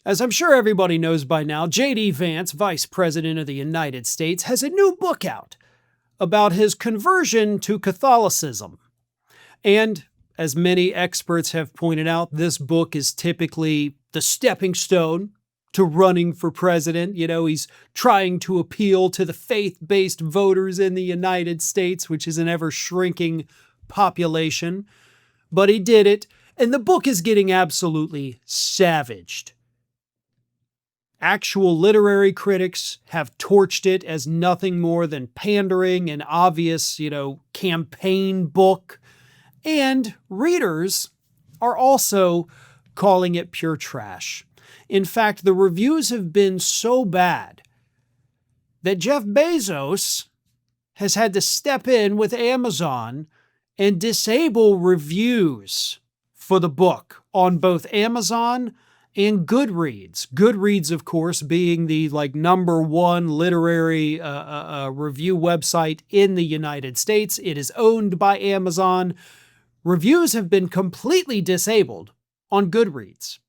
As I'm sure everybody knows by now, J.D. Vance, Vice President of the United States, has a new book out about his conversion to Catholicism. And as many experts have pointed out, this book is typically the stepping stone to running for president. You know, he's trying to appeal to the faith-based voters in the United States, which is an ever-shrinking population. But he did it, and the book is getting absolutely savaged. Actual literary critics have torched it as nothing more than pandering, an obvious, campaign book. And readers are also calling it pure trash. In fact, the reviews have been so bad that Jeff Bezos has had to step in with Amazon and disable reviews for the book on both Amazon and Goodreads. Goodreads, of course, being the #1 literary review website in the United States. It is owned by Amazon. Reviews have been completely disabled on Goodreads.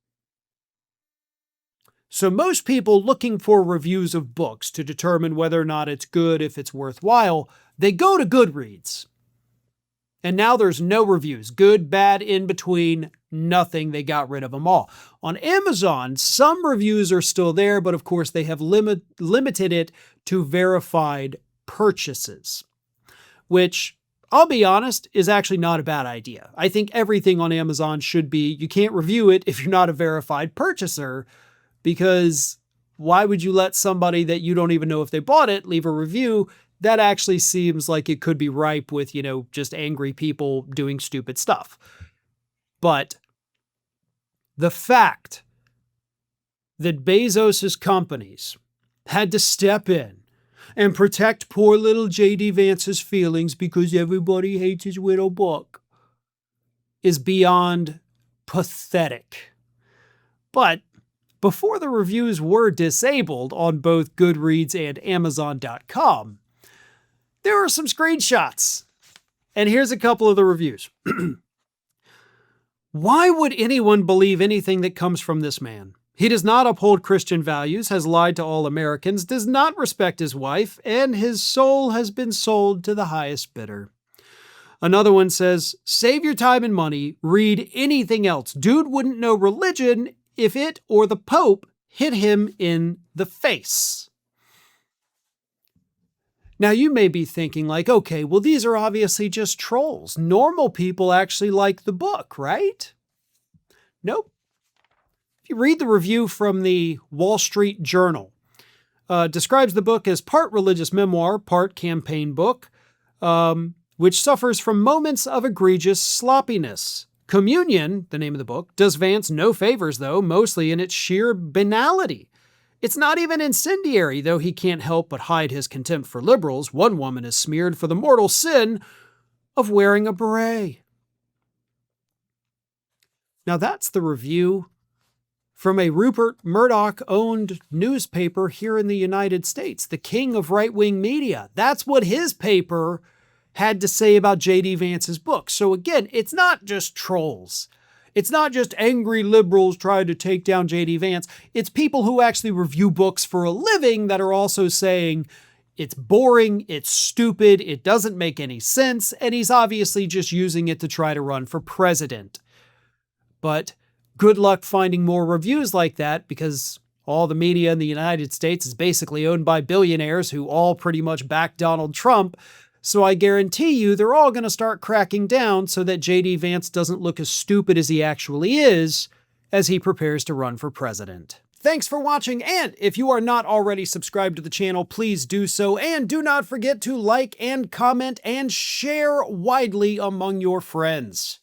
So most people looking for reviews of books to determine whether or not it's good, if it's worthwhile, they go to Goodreads. And now there's no reviews. Good, bad, in between, nothing. They got rid of them all. On Amazon, some reviews are still there, but of course they have limited it to verified purchases, which, I'll be honest, is actually not a bad idea. I think everything on Amazon should be, you can't review it if you're not a verified purchaser, because why would you let somebody that you don't even know if they bought it leave a review? That actually seems like it could be ripe with, just angry people doing stupid stuff. But the fact that Bezos's companies had to step in and protect poor little J.D. Vance's feelings because everybody hates his little book is beyond pathetic. But before the reviews were disabled on both Goodreads and Amazon.com, there were some screenshots. And here's a couple of the reviews. Why would anyone believe anything that comes from this man? He does not uphold Christian values, has lied to all Americans, does not respect his wife, and his soul has been sold to the highest bidder. Another one says, save your time and money, read anything else. Dude wouldn't know religion if it or the Pope hit him in the face. Now you may be thinking okay, well, these are obviously just trolls. Normal people actually like the book, right? Nope. If you read the review from the Wall Street Journal, describes the book as part religious memoir, part campaign book, which suffers from moments of egregious sloppiness. Communion, the name of the book, does Vance no favors, though, mostly in its sheer banality. It's not even incendiary, though he can't help but hide his contempt for liberals. One woman is smeared for the mortal sin of wearing a beret. Now that's the review from a Rupert Murdoch-owned newspaper here in the United States, the king of right-wing media. That's what his paper had to say about J.D. Vance's book. So again, it's not just trolls. It's not just angry liberals trying to take down J.D. Vance. It's people who actually review books for a living that are also saying it's boring, it's stupid, it doesn't make any sense, and he's obviously just using it to try to run for president. But good luck finding more reviews like that, because all the media in the United States is basically owned by billionaires who all pretty much back Donald Trump. So I guarantee you they're all going to start cracking down so that J.D. Vance doesn't look as stupid as he actually is as he prepares to run for president. Thanks for watching, and if you are not already subscribed to the channel, please do so, and do not forget to like and comment and share widely among your friends.